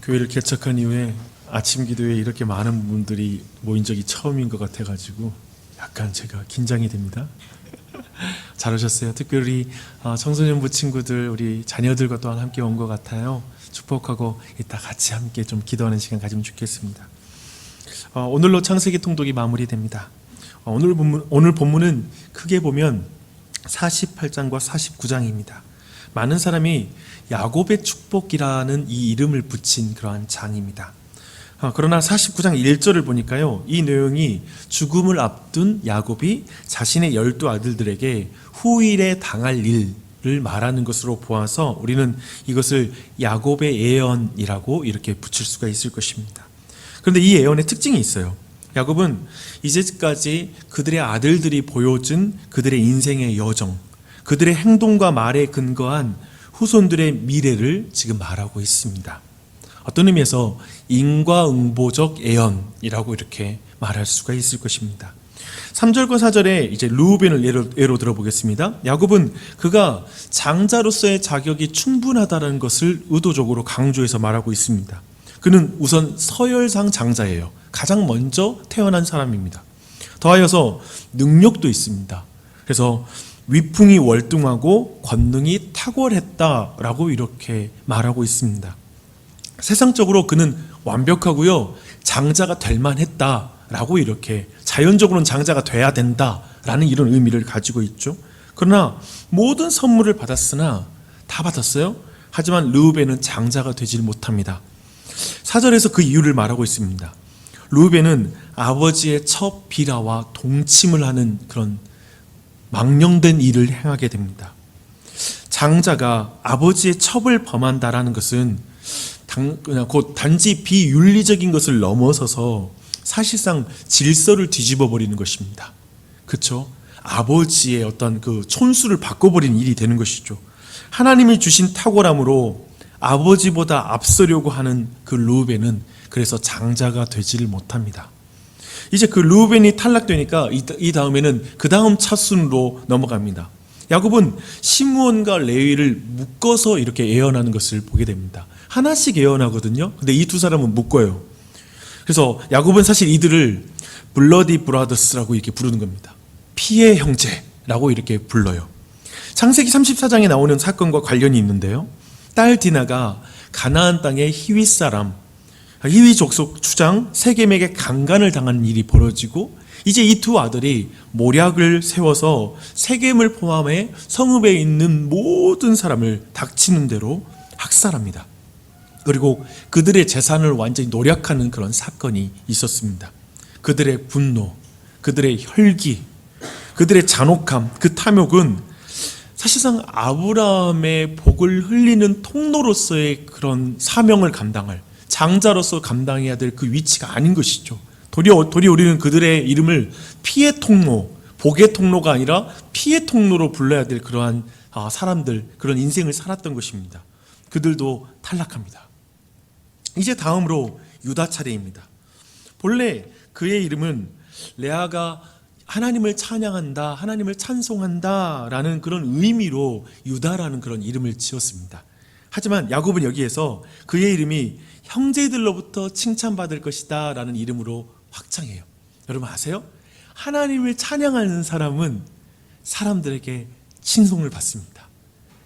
교회를 개척한 이후에 아침 기도에 이렇게 많은 분들이 모인 적이 처음인 것 같아가지고 약간 제가 긴장이 됩니다. 잘 오셨어요. 특별히 청소년부 친구들, 우리 자녀들과 또한 함께 온 것 같아요. 축복하고 이따 같이 함께 좀 기도하는 시간 가지면 좋겠습니다. 오늘로 창세기 통독이 마무리됩니다. 오늘 본문은 크게 보면 48장과 49장입니다. 많은 사람이 야곱의 축복이라는 이 이름을 붙인 그러한 장입니다. 그러나 49장 1절을 보니까요, 이 내용이 죽음을 앞둔 야곱이 자신의 12아들들에게 후일에 당할 일을 말하는 것으로 보아서 우리는 이것을 야곱의 예언이라고 이렇게 붙일 수가 있을 것입니다. 그런데 이 예언의 특징이 있어요. 야곱은 이제까지 그들의 아들들이 보여준 그들의 인생의 여정, 그들의 행동과 말에 근거한 후손들의 미래를 지금 말하고 있습니다. 어떤 의미에서 인과응보적 예언이라고 이렇게 말할 수가 있을 것입니다. 3절과 4절에 이제 르우벤을 예로 들어보겠습니다. 야곱은 그가 장자로서의 자격이 충분하다는 것을 의도적으로 강조해서 말하고 있습니다. 그는 우선 서열상 장자예요. 가장 먼저 태어난 사람입니다. 더하여서 능력도 있습니다. 그래서 위풍이 월등하고 권능이 탁월했다라고 이렇게 말하고 있습니다. 세상적으로 그는 완벽하고요, 장자가 될 만했다라고 이렇게 자연적으로는 장자가 돼야 된다라는 이런 의미를 가지고 있죠. 그러나 모든 선물을 받았으나 다 받았어요. 하지만 르우벤은 장자가 되질 못합니다. 4절에서 그 이유를 말하고 있습니다. 르우벤은 아버지의 첫 비라와 동침을 하는 그런 망령된 일을 행하게 됩니다. 장자가 아버지의 첩을 범한다라는 것은 곧 단지 비윤리적인 것을 넘어서서 사실상 질서를 뒤집어 버리는 것입니다. 그렇죠? 아버지의 어떤 그 촌수를 바꿔버리는 일이 되는 것이죠. 하나님이 주신 탁월함으로 아버지보다 앞서려고 하는 그 르우벤은 그래서 장자가 되지를 못합니다. 이제 그 르우벤이 탈락되니까 이 다음에는 그 다음 차순으로 넘어갑니다. 야곱은 시므온과 레위를 묶어서 이렇게 예언하는 것을 보게 됩니다. 하나씩 예언하거든요. 근데 이 두 사람은 묶어요. 그래서 야곱은 사실 이들을 블러디 브라더스라고 이렇게 부르는 겁니다. 피의 형제라고 이렇게 불러요. 창세기 34장에 나오는 사건과 관련이 있는데요. 딸 디나가 가나안 땅의 히위 사람, 히위 족속 추장 세겜에게 강간을 당하는 일이 벌어지고, 이제 이 두 아들이 모략을 세워서 세겜을 포함해 성읍에 있는 모든 사람을 닥치는 대로 학살합니다. 그리고 그들의 재산을 완전히 노략하는 그런 사건이 있었습니다. 그들의 분노, 그들의 혈기, 그들의 잔혹함, 그 탐욕은 사실상 아브라함의 복을 흘리는 통로로서의 그런 사명을 감당할, 장자로서 감당해야 될 그 위치가 아닌 것이죠. 도리어 우리는 그들의 이름을 피의 통로, 복의 통로가 아니라 피의 통로로 불러야 될 그러한 사람들, 그런 인생을 살았던 것입니다. 그들도 탈락합니다. 이제 다음으로 유다 차례입니다. 본래 그의 이름은 레아가 하나님을 찬양한다, 하나님을 찬송한다 라는 그런 의미로 유다라는 그런 이름을 지었습니다. 하지만 야곱은 여기에서 그의 이름이 형제들로부터 칭찬받을 것이다 라는 이름으로 확장해요. 여러분 아세요? 하나님을 찬양하는 사람은 사람들에게 칭송을 받습니다.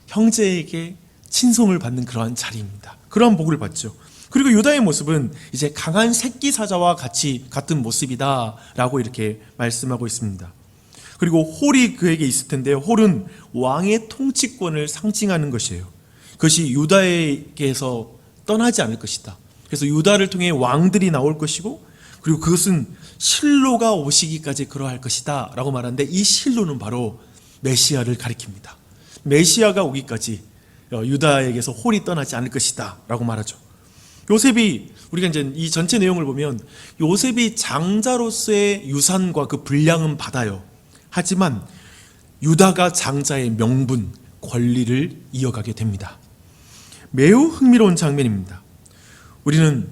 형제에게 칭송을 받는 그러한 자리입니다. 그러한 복을 받죠. 그리고 유다의 모습은 이제 강한 새끼 사자와 같은 모습이다 라고 이렇게 말씀하고 있습니다. 그리고 홀이 그에게 있을 텐데요. 홀은 왕의 통치권을 상징하는 것이에요. 그것이 유다에게서 떠나지 않을 것이다. 그래서 유다를 통해 왕들이 나올 것이고, 그리고 그것은 실로가 오시기까지 그러할 것이다 라고 말하는데, 이 실로는 바로 메시아를 가리킵니다. 메시아가 오기까지 유다에게서 홀이 떠나지 않을 것이다 라고 말하죠. 요셉이, 우리가 이제 이 전체 내용을 보면 요셉이 장자로서의 유산과 그 분량은 받아요. 하지만 유다가 장자의 명분, 권리를 이어가게 됩니다. 매우 흥미로운 장면입니다. 우리는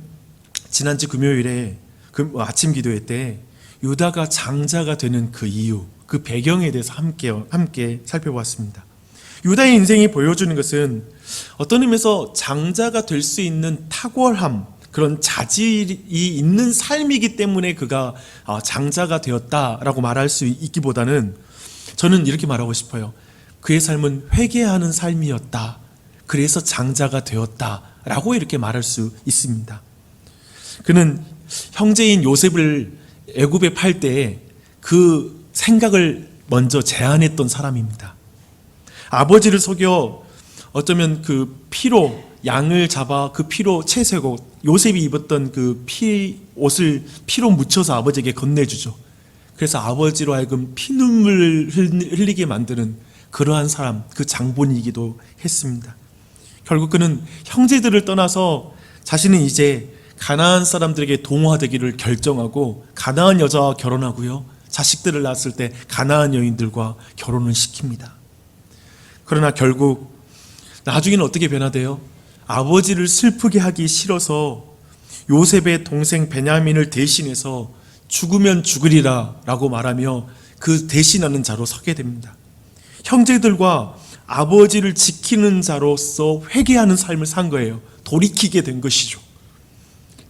지난주 금요일에 아침 기도회 때 유다가 장자가 되는 그 이유, 그 배경에 대해서 함께 살펴보았습니다. 유다의 인생이 보여주는 것은 어떤 의미에서 장자가 될 수 있는 탁월함, 그런 자질이 있는 삶이기 때문에 그가 장자가 되었다라고 말할 수 있기보다는 저는 이렇게 말하고 싶어요. 그의 삶은 회개하는 삶이었다. 그래서 장자가 되었다라고 이렇게 말할 수 있습니다. 그는 형제인 요셉을 애굽에 팔 때에 그 생각을 먼저 제안했던 사람입니다. 아버지를 속여 어쩌면 그 피로 양을 잡아 그 피로 채색고 요셉이 입었던 그 옷을 피로 묻혀서 아버지에게 건네주죠. 그래서 아버지로 하여금 피눈물을 흘리게 만드는 그러한 사람, 그 장본이기도 했습니다. 결국 그는 형제들을 떠나서 자신은 이제 가나안 사람들에게 동화되기를 결정하고 가나안 여자와 결혼하고요, 자식들을 낳았을 때 가나안 여인들과 결혼을 시킵니다. 그러나 결국 나중에는 어떻게 변화돼요? 아버지를 슬프게 하기 싫어서 요셉의 동생 베냐민을 대신해서 죽으면 죽으리라 라고 말하며 그 대신하는 자로 서게 됩니다. 형제들과 아버지를 지키는 자로서 회개하는 삶을 산 거예요. 돌이키게 된 것이죠.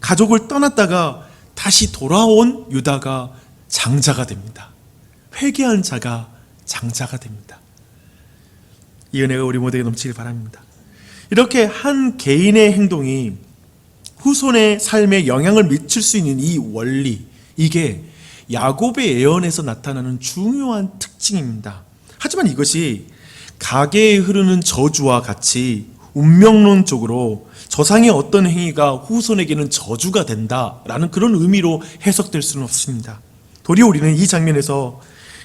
가족을 떠났다가 다시 돌아온 유다가 장자가 됩니다. 회개한 자가 장자가 됩니다. 이 은혜가 우리 모두에게 넘치길 바랍니다. 이렇게 한 개인의 행동이 후손의 삶에 영향을 미칠 수 있는 이 원리, 이게 야곱의 예언에서 나타나는 중요한 특징입니다. 하지만 이것이 가계에 흐르는 저주와 같이 운명론적으로 조상의 어떤 행위가 후손에게는 저주가 된다라는 그런 의미로 해석될 수는 없습니다. 도리어 우리는 이 장면에서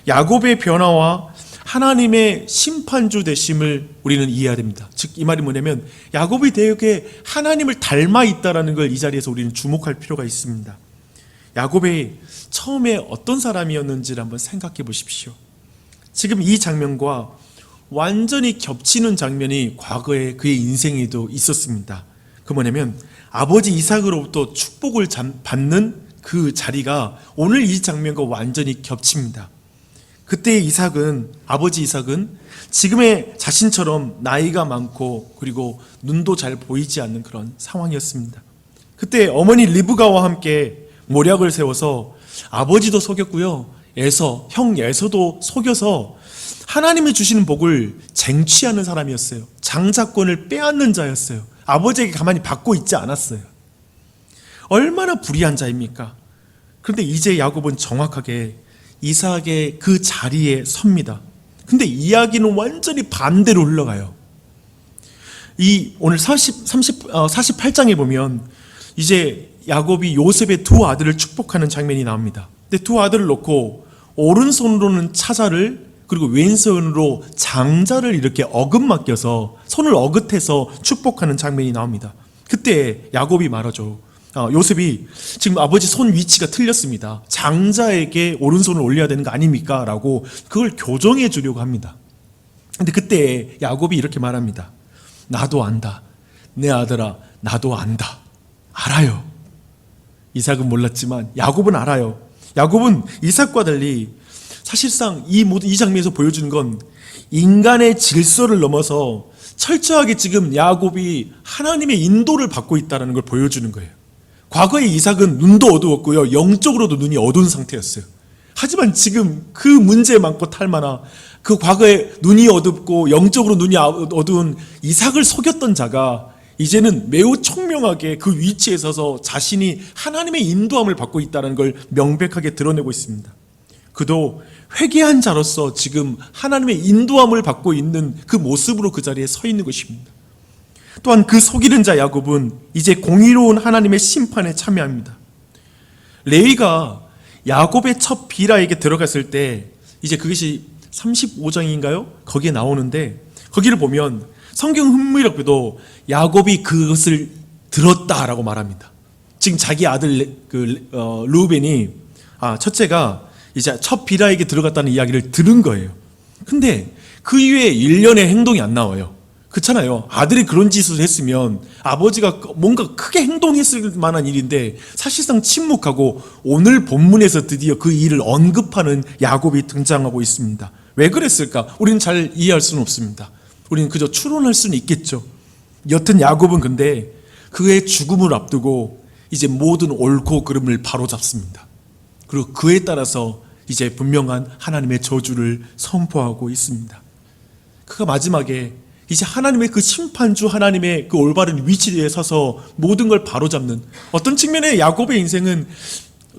야곱의 변화와 하나님의 심판주 되심을 우리는 이해해야 됩니다. 즉 이 말이 뭐냐면 야곱이 되게 하나님을 닮아 있다라는 걸 이 자리에서 우리는 주목할 필요가 있습니다. 야곱이 처음에 어떤 사람이었는지를 한번 생각해 보십시오. 지금 이 장면과 완전히 겹치는 장면이 과거에 그의 인생에도 있었습니다. 그 뭐냐면 아버지 이삭으로부터 축복을 받는 그 자리가 오늘 이 장면과 완전히 겹칩니다. 그때 아버지 이삭은 지금의 자신처럼 나이가 많고 그리고 눈도 잘 보이지 않는 그런 상황이었습니다. 그때 어머니 리브가와 함께 모략을 세워서 아버지도 속였고요, 형 에서도 속여서 하나님이 주시는 복을 쟁취하는 사람이었어요. 장자권을 빼앗는 자였어요. 아버지에게 가만히 받고 있지 않았어요. 얼마나 불의한 자입니까? 그런데 이제 야곱은 정확하게 이삭의 그 자리에 섭니다. 근데 이야기는 완전히 반대로 흘러가요. 오늘 48장에 보면 이제 야곱이 요셉의 두 아들을 축복하는 장면이 나옵니다. 근데 두 아들을 놓고 오른손으로는 차자를 그리고 왼손으로 장자를 이렇게 어긋맡겨서 손을 어긋해서 축복하는 장면이 나옵니다. 그때 야곱이 말하죠. 요셉이 지금 아버지 손 위치가 틀렸습니다. 장자에게 오른손을 올려야 되는 거 아닙니까? 라고 그걸 교정해 주려고 합니다. 근데 그때 야곱이 이렇게 말합니다. 나도 안다. 내 아들아, 나도 안다. 알아요. 이삭은 몰랐지만 야곱은 알아요. 야곱은 이삭과 달리 사실상 이 장면에서 보여주는 건 인간의 질서를 넘어서 철저하게 지금 야곱이 하나님의 인도를 받고 있다는 걸 보여주는 거예요. 과거에 이삭은 눈도 어두웠고요, 영적으로도 눈이 어두운 상태였어요. 하지만 지금 그 문제 많고 탈만한 그 과거에 눈이 어둡고 영적으로 눈이 어두운 이삭을 속였던 자가 이제는 매우 총명하게 그 위치에 서서 자신이 하나님의 인도함을 받고 있다는 걸 명백하게 드러내고 있습니다. 그도 회개한 자로서 지금 하나님의 인도함을 받고 있는 그 모습으로 그 자리에 서 있는 것입니다. 또한 그 속이는 자 야곱은 이제 공의로운 하나님의 심판에 참여합니다. 레위가 야곱의 첫 비라에게 들어갔을 때 이제 그것이 35장인가요? 거기에 나오는데 거기를 보면 성경 흥미롭게도 야곱이 그것을 들었다라고 말합니다. 지금 자기 아들 르우벤이 첫째가 이제 첫 비라에게 들어갔다는 이야기를 들은 거예요. 근데 그 이후에 일련의 행동이 안 나와요. 그렇잖아요. 아들이 그런 짓을 했으면 아버지가 뭔가 크게 행동했을 만한 일인데 사실상 침묵하고 오늘 본문에서 드디어 그 일을 언급하는 야곱이 등장하고 있습니다. 왜 그랬을까? 우리는 잘 이해할 수는 없습니다. 우리는 그저 추론할 수는 있겠죠. 여튼 야곱은 근데 그의 죽음을 앞두고 이제 모든 옳고 그름을 바로잡습니다. 그리고 그에 따라서 이제 분명한 하나님의 저주를 선포하고 있습니다. 그가 마지막에 이제 하나님의 그 심판주, 하나님의 그 올바른 위치에 서서 모든 걸 바로잡는, 어떤 측면에 야곱의 인생은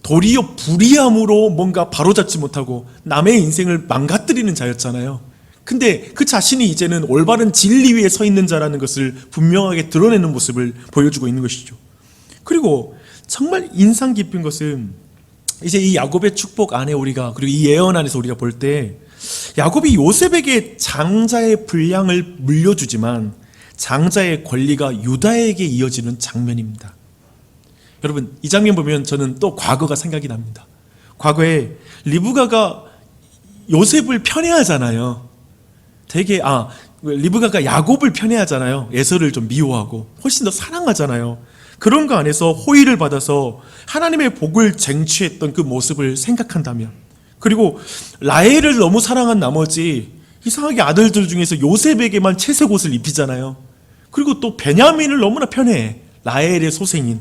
도리어 불의함으로 뭔가 바로잡지 못하고 남의 인생을 망가뜨리는 자였잖아요. 근데 그 자신이 이제는 올바른 진리 위에 서 있는 자라는 것을 분명하게 드러내는 모습을 보여주고 있는 것이죠. 그리고 정말 인상 깊은 것은 이제 이 야곱의 축복 안에 우리가, 그리고 이 예언 안에서 우리가 볼 때 야곱이 요셉에게 장자의 분량을 물려주지만 장자의 권리가 유다에게 이어지는 장면입니다. 여러분, 이 장면 보면 저는 또 과거가 생각이 납니다. 과거에 리브가가 요셉을 편애하잖아요. 되게 리브가가 야곱을 편애하잖아요. 에서를 좀 미워하고 훨씬 더 사랑하잖아요. 그런 거 안에서 호의를 받아서 하나님의 복을 쟁취했던 그 모습을 생각한다면, 그리고 라헬을 너무 사랑한 나머지 이상하게 아들들 중에서 요셉에게만 채색 옷을 입히잖아요. 그리고 또 베냐민을 너무나 편애해. 라헬의 소생인.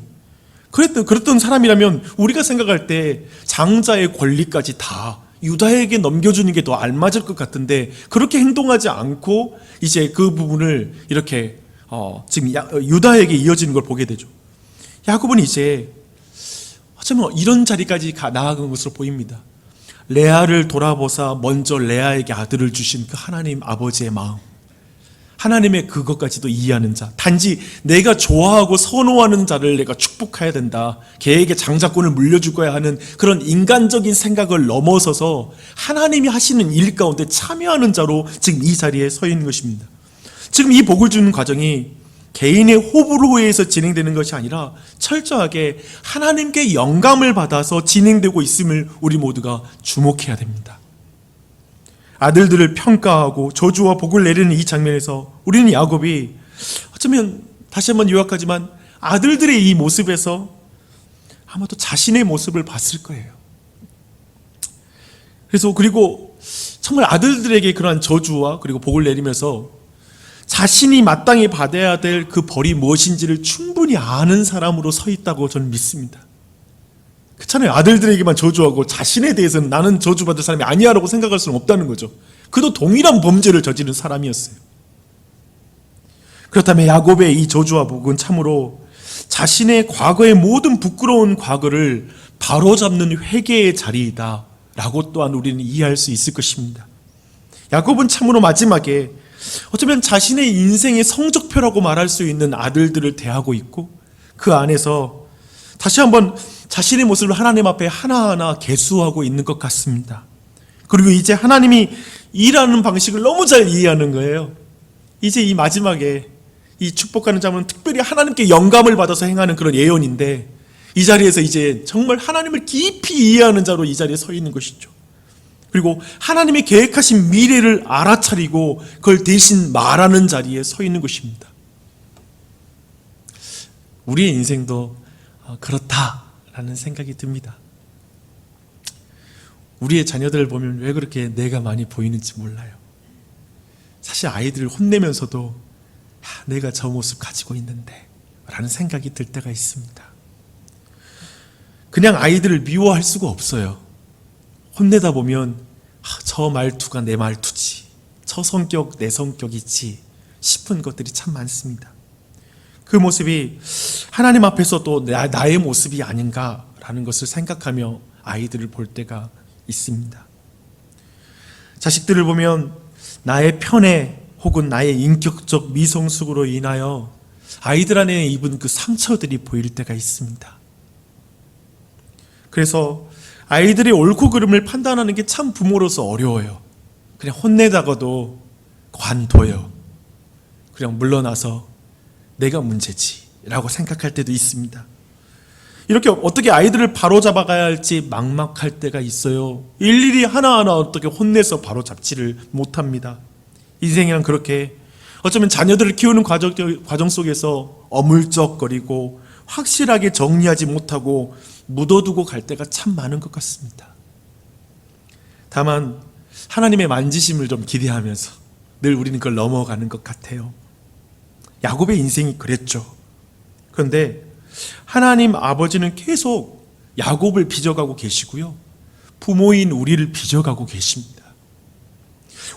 그랬던 사람이라면 우리가 생각할 때 장자의 권리까지 다 유다에게 넘겨주는 게 더 알맞을 것 같은데 그렇게 행동하지 않고 이제 그 부분을 이렇게 지금 유다에게 이어지는 걸 보게 되죠. 야곱은 이제 어쩌면 이런 자리까지 나아간 것으로 보입니다. 레아를 돌아보사 먼저 레아에게 아들을 주신 그 하나님 아버지의 마음, 하나님의 그것까지도 이해하는 자, 단지 내가 좋아하고 선호하는 자를 내가 축복해야 된다, 걔에게 장자권을 물려줄 거야 하는 그런 인간적인 생각을 넘어서서 하나님이 하시는 일 가운데 참여하는 자로 지금 이 자리에 서 있는 것입니다. 지금 이 복을 주는 과정이 개인의 호불호에 의해서 진행되는 것이 아니라 철저하게 하나님께 영감을 받아서 진행되고 있음을 우리 모두가 주목해야 됩니다. 아들들을 평가하고 저주와 복을 내리는 이 장면에서 우리는 야곱이 어쩌면 다시 한번 요약하지만 아들들의 이 모습에서 아마도 자신의 모습을 봤을 거예요. 그리고 정말 아들들에게 그러한 저주와 그리고 복을 내리면서 자신이 마땅히 받아야 될 그 벌이 무엇인지를 충분히 아는 사람으로 서 있다고 저는 믿습니다. 그렇잖아요. 아들들에게만 저주하고 자신에 대해서는 나는 저주받을 사람이 아니야라고 생각할 수는 없다는 거죠. 그도 동일한 범죄를 저지른 사람이었어요. 그렇다면 야곱의 이 저주와 복은 참으로 자신의 과거의 모든 부끄러운 과거를 바로잡는 회개의 자리이다 라고 또한 우리는 이해할 수 있을 것입니다. 야곱은 참으로 마지막에 어쩌면 자신의 인생의 성적표라고 말할 수 있는 아들들을 대하고 있고 그 안에서 다시 한번 자신의 모습을 하나님 앞에 하나하나 계수하고 있는 것 같습니다. 그리고 이제 하나님이 일하는 방식을 너무 잘 이해하는 거예요. 이제 이 마지막에 이 축복하는 장면은 특별히 하나님께 영감을 받아서 행하는 그런 예언인데 이 자리에서 이제 정말 하나님을 깊이 이해하는 자로 이 자리에 서 있는 것이죠. 그리고 하나님이 계획하신 미래를 알아차리고 그걸 대신 말하는 자리에 서 있는 것입니다. 우리의 인생도 그렇다라는 생각이 듭니다. 우리의 자녀들을 보면 왜 그렇게 내가 많이 보이는지 몰라요. 사실 아이들을 혼내면서도 내가 저 모습 가지고 있는데 라는 생각이 들 때가 있습니다. 그냥 아이들을 미워할 수가 없어요. 혼내다 보면 저 말투가 내 말투지, 저 성격 내 성격이지 싶은 것들이 참 많습니다. 그 모습이 하나님 앞에서 또 나의 모습이 아닌가라는 것을 생각하며 아이들을 볼 때가 있습니다. 자식들을 보면 나의 편애 혹은 나의 인격적 미성숙으로 인하여 아이들 안에 입은 그 상처들이 보일 때가 있습니다. 그래서 아이들의 옳고 그름을 판단하는 게 참 부모로서 어려워요. 그냥 혼내다가도 관둬요. 그냥 물러나서 내가 문제지 라고 생각할 때도 있습니다. 이렇게 어떻게 아이들을 바로잡아가야 할지 막막할 때가 있어요. 일일이 하나하나 어떻게 혼내서 바로잡지를 못합니다. 인생이란 그렇게 어쩌면 자녀들을 키우는 과정 속에서 어물쩍거리고 확실하게 정리하지 못하고 묻어두고 갈 때가 참 많은 것 같습니다. 다만 하나님의 만지심을 좀 기대하면서 늘 우리는 그걸 넘어가는 것 같아요. 야곱의 인생이 그랬죠. 그런데 하나님 아버지는 계속 야곱을 빚어가고 계시고요, 부모인 우리를 빚어가고 계십니다.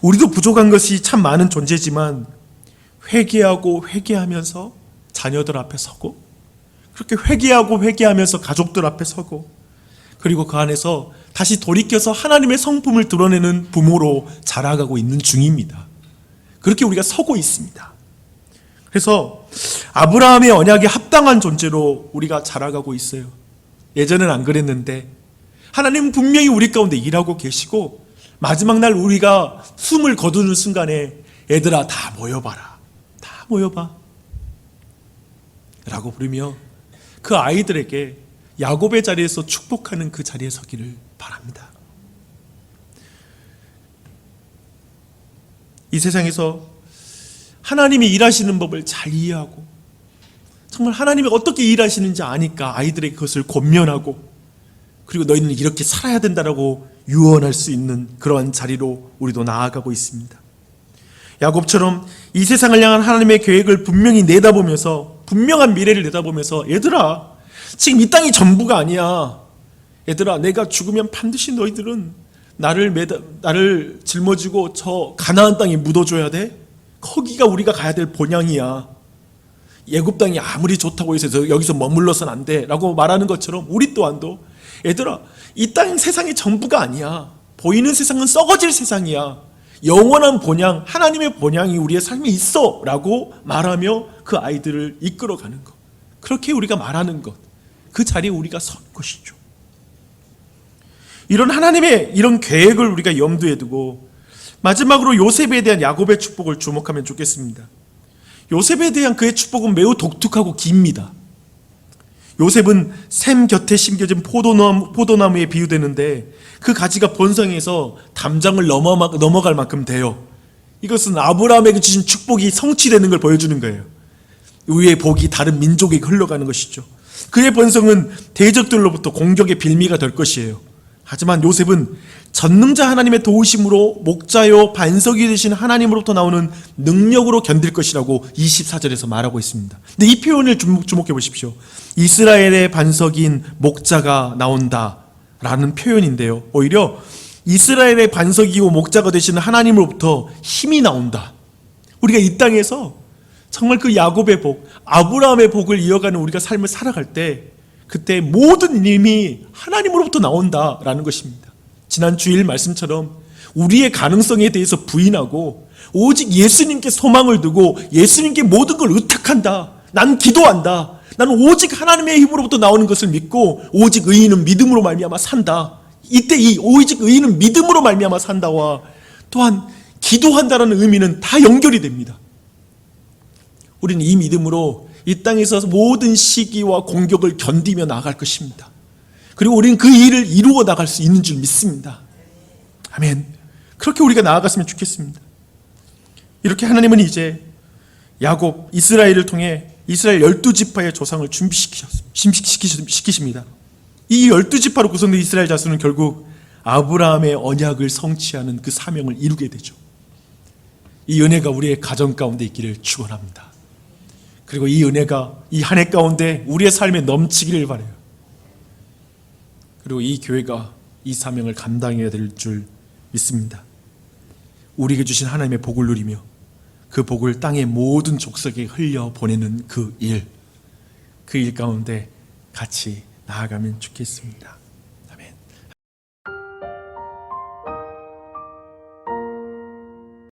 우리도 부족한 것이 참 많은 존재지만 회개하고 회개하면서 자녀들 앞에 서고, 그렇게 회개하고 회개하면서 가족들 앞에 서고, 그리고 그 안에서 다시 돌이켜서 하나님의 성품을 드러내는 부모로 자라가고 있는 중입니다. 그렇게 우리가 서고 있습니다. 그래서 아브라함의 언약에 합당한 존재로 우리가 자라가고 있어요. 예전엔 안 그랬는데 하나님은 분명히 우리 가운데 일하고 계시고, 마지막 날 우리가 숨을 거두는 순간에 얘들아 다 모여봐라, 다 모여봐 라고 부르며 그 아이들에게 야곱의 자리에서 축복하는 그 자리에 서기를 바랍니다. 이 세상에서 하나님이 일하시는 법을 잘 이해하고, 정말 하나님이 어떻게 일하시는지 아니까 아이들에게 그것을 권면하고, 그리고 너희는 이렇게 살아야 된다라고 유언할 수 있는 그러한 자리로 우리도 나아가고 있습니다. 야곱처럼 이 세상을 향한 하나님의 계획을 분명히 내다보면서, 분명한 미래를 내다보면서, 얘들아 지금 이 땅이 전부가 아니야. 얘들아 내가 죽으면 반드시 너희들은 나를 짊어지고 저 가나안 땅에 묻어줘야 돼. 거기가 우리가 가야 될 본향이야. 애굽 땅이 아무리 좋다고 해서 여기서 머물러서는 안 돼 라고 말하는 것처럼, 우리 또한도 얘들아 이 땅은 세상이 전부가 아니야. 보이는 세상은 썩어질 세상이야. 영원한 본향, 하나님의 본향이 우리의 삶에 있어 라고 말하며 그 아이들을 이끌어가는 것, 그렇게 우리가 말하는 것, 그 자리에 우리가 선 것이죠. 이런 하나님의 이런 계획을 우리가 염두에 두고, 마지막으로 요셉에 대한 야곱의 축복을 주목하면 좋겠습니다. 요셉에 대한 그의 축복은 매우 독특하고 깁니다. 요셉은 샘 곁에 심겨진 포도나무에 비유되는데, 그 가지가 번성해서 담장을 넘어갈 만큼 돼요. 이것은 아브라함에게 주신 축복이 성취되는 걸 보여주는 거예요. 위의 복이 다른 민족에게 흘러가는 것이죠. 그의 번성은 대적들로부터 공격의 빌미가 될 것이에요. 하지만 요셉은 전능자 하나님의 도우심으로 목자요 반석이 되신 하나님으로부터 나오는 능력으로 견딜 것이라고 24절에서 말하고 있습니다. 근데 이 표현을 주목해 보십시오. 이스라엘의 반석인 목자가 나온다라는 표현인데요, 오히려 이스라엘의 반석이고 목자가 되시는 하나님으로부터 힘이 나온다. 우리가 이 땅에서 정말 그 야곱의 복, 아브라함의 복을 이어가는 우리가 삶을 살아갈 때, 그때 모든 힘이 하나님으로부터 나온다라는 것입니다. 지난 주일 말씀처럼 우리의 가능성에 대해서 부인하고 오직 예수님께 소망을 두고 예수님께 모든 걸 의탁한다. 난 기도한다. 나는 오직 하나님의 힘으로부터 나오는 것을 믿고 오직 의인은 믿음으로 말미암아 산다. 이때 이 오직 의인은 믿음으로 말미암아 산다와 또한 기도한다라는 의미는 다 연결이 됩니다. 우리는 이 믿음으로 이 땅에서 모든 시기와 공격을 견디며 나아갈 것입니다. 그리고 우리는 그 일을 이루어 나갈 수 있는 줄 믿습니다. 아멘. 그렇게 우리가 나아갔으면 좋겠습니다. 이렇게 하나님은 이제 야곱, 이스라엘을 통해 이스라엘 12지파의 조상을 준비시키십니다. 이 12지파로 구성된 이스라엘 자손은 결국 아브라함의 언약을 성취하는 그 사명을 이루게 되죠. 이 은혜가 우리의 가정 가운데 있기를 축원합니다. 그리고 이 은혜가 이 한 해 가운데 우리의 삶에 넘치기를 바라요. 그리고 이 교회가 이 사명을 감당해야 될 줄 믿습니다. 우리에게 주신 하나님의 복을 누리며 그 복을 땅의 모든 족속에 흘려보내는 그 일 가운데 같이 나아가면 좋겠습니다.